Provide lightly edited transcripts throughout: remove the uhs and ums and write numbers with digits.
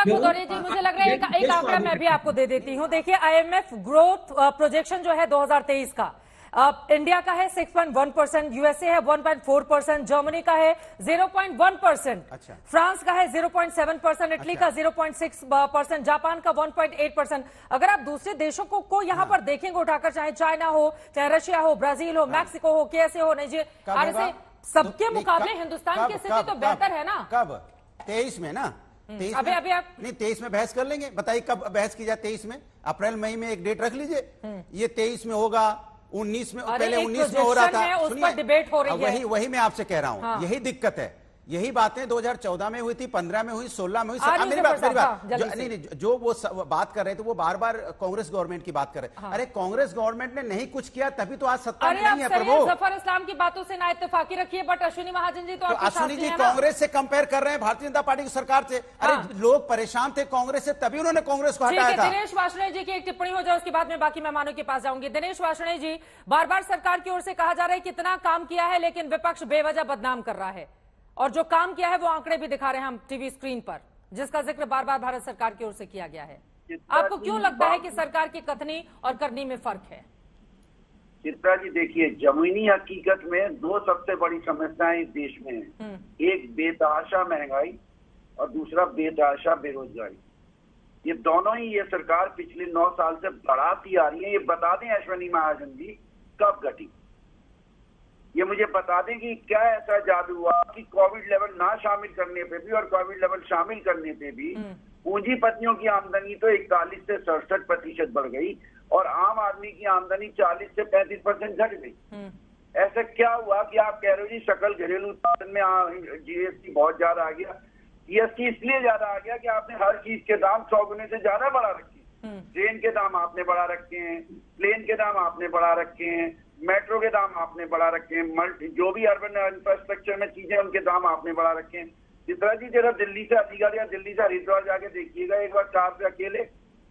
बात को दोहराइए जी। मुझे लग रहा है एक आंकड़ा मैं भी आपको दे देती हूँ। देखिए, आईएमएफ ग्रोथ प्रोजेक्शन जो है 2023 का, इंडिया का है 6.1%, यूएसए है 1.4%, जर्मनी का है 0.1%, अच्छा। फ्रांस का है 0.7%, इटली का 0.6%, जापान का 1.8%। अगर आप दूसरे देशों को यहाँ पर देखेंगे उठाकर, चाहे चाइना हो, चाहे रशिया हो, ब्राजील हो, मैक्सिको हो, केएसए हो, नाइजीरिया, ऐसे सबके मुकाबले हिंदुस्तान की स्थिति तो बेहतर है ना। कब 23 में ना, 23 अभी आप नहीं 23 में बहस कर लेंगे। बताइए कब बहस की जाए 23 में? अप्रैल मई में एक डेट रख लीजिए। ये 23 में होगा, 19 में, पहले 19 में हो रहा था। उस पर डिबेट हो रही है। वही मैं आपसे कह रहा हूं। हाँ। यही दिक्कत है। यही बातें 2014 में हुई थी, 15 में हुई, 16 में हुई। मेरी बात जो वो बात कर रहे थे वो बार बार कांग्रेस गवर्नमेंट की बात कर रहे। हाँ। अरे कांग्रेस गवर्नमेंट ने नहीं कुछ किया तभी तो आज सत्ता में नहीं है प्रभु। जफर इस्लाम की बातों से ना इत्तेफाकी रखिए, बट अश्विनी महाजन जी तो अश्विनी जी कांग्रेस से कंपेयर कर रहे हैं भारतीय जनता पार्टी की सरकार से। अरे लोग परेशान थे कांग्रेस से, तभी उन्होंने कांग्रेस को हटाया था। दिनेश वार्ष्णेय जी की एक टिप्पणी हो जाए, उसके बाद में बाकी मेहमानों के पास जाऊंगी। दिनेश वार्ष्णेय जी, बार बार सरकार की ओर से कहा जा रहा है कितना काम किया है, लेकिन विपक्ष बेवजह बदनाम कर रहा है, और जो काम किया है वो आंकड़े भी दिखा रहे हैं हम टीवी स्क्रीन पर, जिसका जिक्र बार बार भारत सरकार की ओर से किया गया है। आपको क्यों लगता है कि सरकार की कथनी और करनी में फर्क है? चित्रा जी देखिए, जमीनी हकीकत में दो सबसे बड़ी समस्याएं इस देश में हैं। एक बेतहाशा महंगाई और दूसरा बेतहाशा बेरोजगारी। ये दोनों ही ये सरकार पिछले 9 साल से बढ़ाती आ रही है। ये बता दें अश्विनी महाजन जी कब घटी, ये मुझे बता दें कि क्या ऐसा जादू हुआ कि कोविड लेवल ना शामिल करने पे भी और कोविड लेवल शामिल करने पे भी पूंजीपतियों की आमदनी तो 41 से 67% बढ़ गई और आम आदमी की आमदनी 40 से 35% घट गई। ऐसा क्या हुआ कि आप कह रहे हो जी सकल घरेलू उत्पादन में जीएसटी बहुत ज्यादा आ गया। जीएसटी इसलिए ज्यादा आ गया कि आपने हर चीज के दाम 100 गुने से ज्यादा बढ़ा रखे हैं। ट्रेन के दाम आपने बढ़ा रखे हैं, प्लेन के दाम आपने बढ़ा रखे हैं, मेट्रो के दाम आपने बढ़ा रखे हैं, जो भी अर्बन इंफ्रास्ट्रक्चर में चीजें उनके दाम आपने बढ़ा रखे हैं। चित्रा जी जरा दिल्ली से अलीगढ़ या दिल्ली से हरिद्वार जाके देखिएगा एक बार कार से अकेले,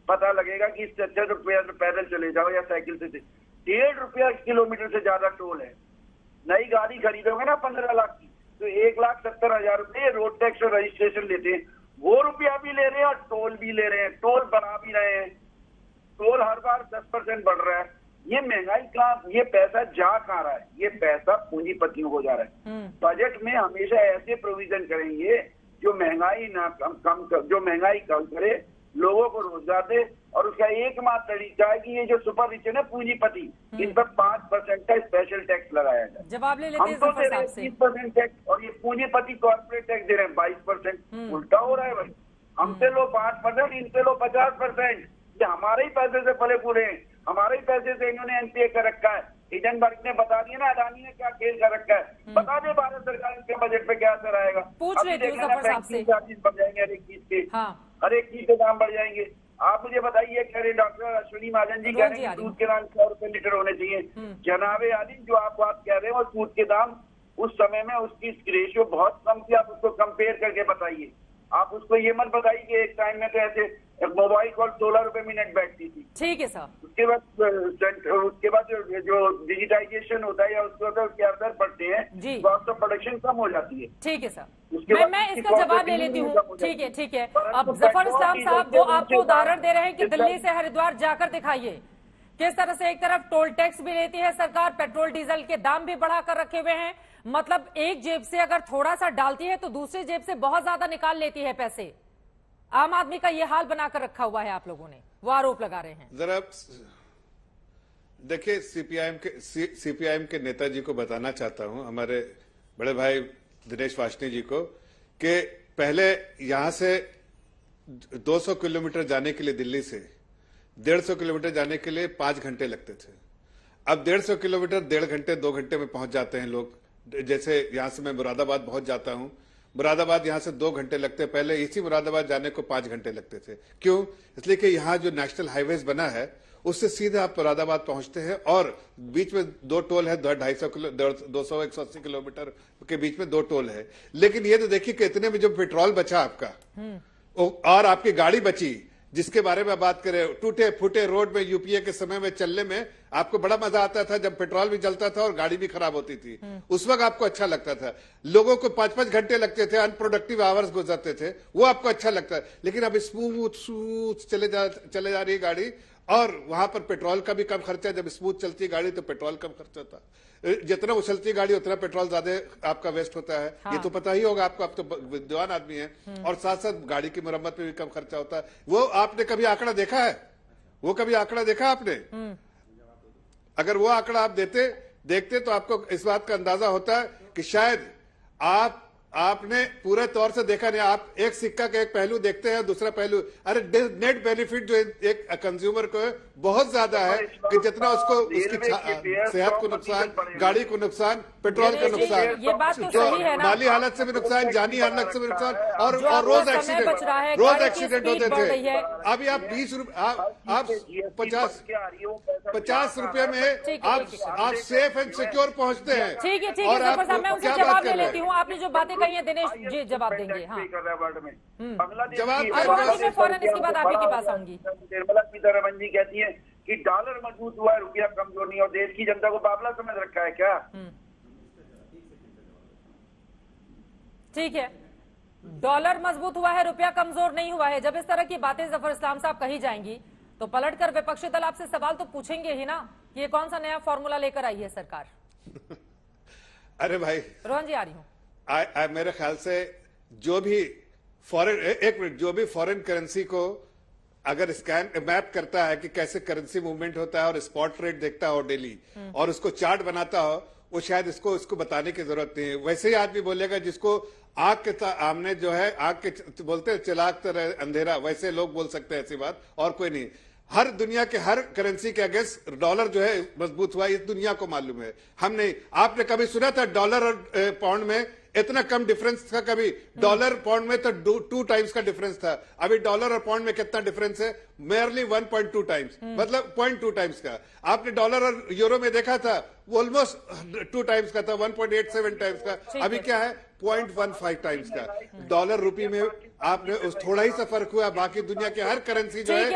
पता लगेगा कि इससे अच्छा तो पैदल चले जाओ या साइकिल से। 1.5 रुपया किलोमीटर से ज्यादा टोल है। नई गाड़ी खरीदोगे ना 15 लाख की तो 1,70,000 रुपये रोड टैक्स और रजिस्ट्रेशन लेते हैं, वो रुपया भी ले रहे हैं और टोल भी ले रहे हैं, टोल बढ़ा भी रहे हैं। टोल हर बार 10% बढ़ रहा है। ये महंगाई का ये पैसा जा कहाँ रहा है? ये पैसा पूंजीपतियों को जा रहा है। बजट में हमेशा ऐसे प्रोविजन करेंगे जो महंगाई ना जो महंगाई कम करे, लोगों को रोजगार दे, और उसका एकमात्र तरीका है कि ये जो सुपर रिच है ना पूंजीपति, इन पर 5% का स्पेशल टैक्स लगाया जाए। जवाब ले लेते हैं हम तो दे रहे हैं 30% टैक्स और ये पूंजीपति कॉर्पोरेट टैक्स दे रहे हैं 22%। उल्टा हो रहा है भाई, हमसे लो 5%, इनसे लो 50%। ये हमारे ही पैसे से पले पूरे हैं, हमारे ही पैसे से इन्होंने एनपीए कर रखा है। हिडनबर्ग ने बता दिया ना, अडानी ने क्या खेल कर रखा है। बता दे भारत सरकार के बजट पे क्या असर आएगा। पूछ लेते हैं चार्जेस बढ़ जाएंगे हर एक चीज के, हर एक चीज के दाम बढ़ जाएंगे। आप मुझे बताइए, कह रहे डॉक्टर अश्विनी महाजन जी कह रहे हैं दूध के दाम 100 रुपए लीटर होने चाहिए। जनाबे आदिम जो आप बात कह रहे हैं, वो दूध के दाम उस समय में उसकी रेशियो बहुत कम थी। आप उसको कंपेयर करके बताइए। आप उसको ये मत बताइए कि एक टाइम में तो ऐसे मोबाइल कॉल 16 रुपए मिनट बैठती थी। ठीक है सर। उसके बाद जो डिजिटाइजेशन होता है या उसके असर पड़ते हैं, कॉस्ट ऑफ प्रोडक्शन कम हो जाती है। ठीक है सर, मैं इसका जवाब ले लेती हूँ। ठीक है। अब जफर इस्लाम साहब वो आपको उदाहरण दे रहे हैं कि दिल्ली से हरिद्वार जाकर दिखाइए किस तरह से एक तरफ टोल टैक्स भी लेती है सरकार, पेट्रोल डीजल के दाम भी बढ़ा कर रखे हुए हैं। मतलब एक जेब से अगर थोड़ा सा डालती है तो दूसरी जेब से बहुत ज्यादा निकाल लेती है पैसे। आम आदमी का ये हाल बनाकर रखा हुआ है आप लोगों ने, वो आरोप लगा रहे हैं। जरा देखिए, सीपीआईएम के नेताजी को बताना चाहता हूं, हमारे बड़े भाई दिनेश वार्ष्णेय जी को, कि पहले यहां से 200 किलोमीटर जाने के लिए दिल्ली से 150 किलोमीटर जाने के लिए 5 घंटे लगते थे। अब 150 किलोमीटर 1.5 घंटे 2 घंटे में पहुंच जाते हैं लोग। जैसे यहां से मैं मुरादाबाद पहुंच जाता हूं, मुरादाबाद यहां से 2 घंटे लगते, पहले इसी मुरादाबाद जाने को 5 घंटे लगते थे। क्यों? इसलिए कि यहां जो नेशनल हाईवेज बना है उससे सीधे आप मुरादाबाद पहुंचते हैं और बीच में 2 टोल है, 200-180 किलोमीटर के बीच में 2 टोल है। लेकिन ये तो देखिए कि इतने में जो पेट्रोल बचा आपका और आपकी गाड़ी बची, जिसके बारे में बात करें, टूटे फूटे रोड में यूपीए के समय में चलने में आपको बड़ा मजा आता था, जब पेट्रोल भी जलता था और गाड़ी भी खराब होती थी, उस वक्त आपको अच्छा लगता था। लोगों को 5-5 घंटे लगते थे, अनप्रोडक्टिव आवर्स गुजरते थे, वो आपको अच्छा लगता है। लेकिन अब स्मूथ चले जा रही है गाड़ी, और वहां पर पेट्रोल का भी कम खर्चा है। जब स्मूथ चलती है गाड़ी तो पेट्रोल कम खर्च होता है, जितना उछलती गाड़ी उतना पेट्रोल ज्यादा आपका वेस्ट होता है। हाँ। ये तो पता ही होगा आपको, आप तो विद्वान आदमी है। और साथ साथ गाड़ी की मरम्मत में भी कम खर्चा होता है। वो आपने कभी आंकड़ा देखा है? वो कभी आंकड़ा देखा आपने? अगर वो आंकड़ा आप देखते तो आपको इस बात का अंदाजा होता है कि शायद आपने पूरे तौर से देखा नहीं। आप एक सिक्का का एक पहलू देखते हैं, दूसरा पहलू, अरे नेट बेनिफिट जो एक कंज्यूमर को बहुत ज्यादा है कि जितना उसको उसकी सेहत को नुकसान, गाड़ी को नुकसान, पेट्रोल का नुकसान, ये बात तो सही है ना, माली हालत से भी नुकसान, जानी हालत से भी नुकसान, और रोज एक्सीडेंट होते थे। अभी आप 20 रुपए, आप 50 रुपए में आप सेफ एंड सिक्योर पहुंचते हैं। ठीक है, और मैं उनसे जवाब ले लेती हूँ। आपने जो बातें कही है दिनेश जी जवाब देंगे। हाँ, जवाब मैं फौरन इसके बाद आप ही के पास आऊंगी। निर्मला सीतारमण जी कहती है कि डॉलर मजबूत हुआ है, रुपया कमजोर नहीं, और देश की जनता को बावला समझ रखा है क्या? ठीक है, डॉलर मजबूत हुआ है, रुपया कमजोर नहीं हुआ है। जब इस तरह की बातें जफर इस्लाम साहब कही जाएंगी तो पलटकर विपक्षी दल आपसे सवाल तो पूछेंगे ही ना कि ये कौन सा नया फॉर्मूला लेकर आई है सरकार। अरे भाई रोहन जी, आ रही हूं। मेरे ख्याल से जो भी फॉरेन करेंसी को अगर स्कैन मैप करता है कि कैसे करेंसी मूवमेंट होता है और स्पॉट रेट देखता हो डेली, और उसको चार्ट बनाता हो, वो शायद इसको बताने की जरूरत नहीं है। वैसे ही आदमी बोलेगा जिसको आग के सामने जो है, आग के बोलते हैं चिराग तरह अंधेरा, वैसे लोग बोल सकते हैं ऐसी बात, और कोई नहीं। हर दुनिया के हर करेंसी के अगेंस्ट डॉलर जो है मजबूत हुआ, इस दुनिया को मालूम है। हम नहीं, आपने कभी सुना था डॉलर और पाउंड में इतना कम डिफरेंस था? कभी डॉलर पाउंड में तो 2 टाइम्स का डिफरेंस था। अभी डॉलर और पाउंड में कितना डिफरेंस है? मेयरली 1.2 टाइम्स, मतलब 0.2 टाइम्स का। आपने डॉलर और यूरो में देखा था, वो ऑलमोस्ट 2 टाइम्स का था, 1.87 टाइम्स का। अभी क्या है? 0.15 टाइम्स का। डॉलर रुपये में आपने थोड़ा ही सा फर्क हुआ, बाकी दुनिया के हर करेंसी जो है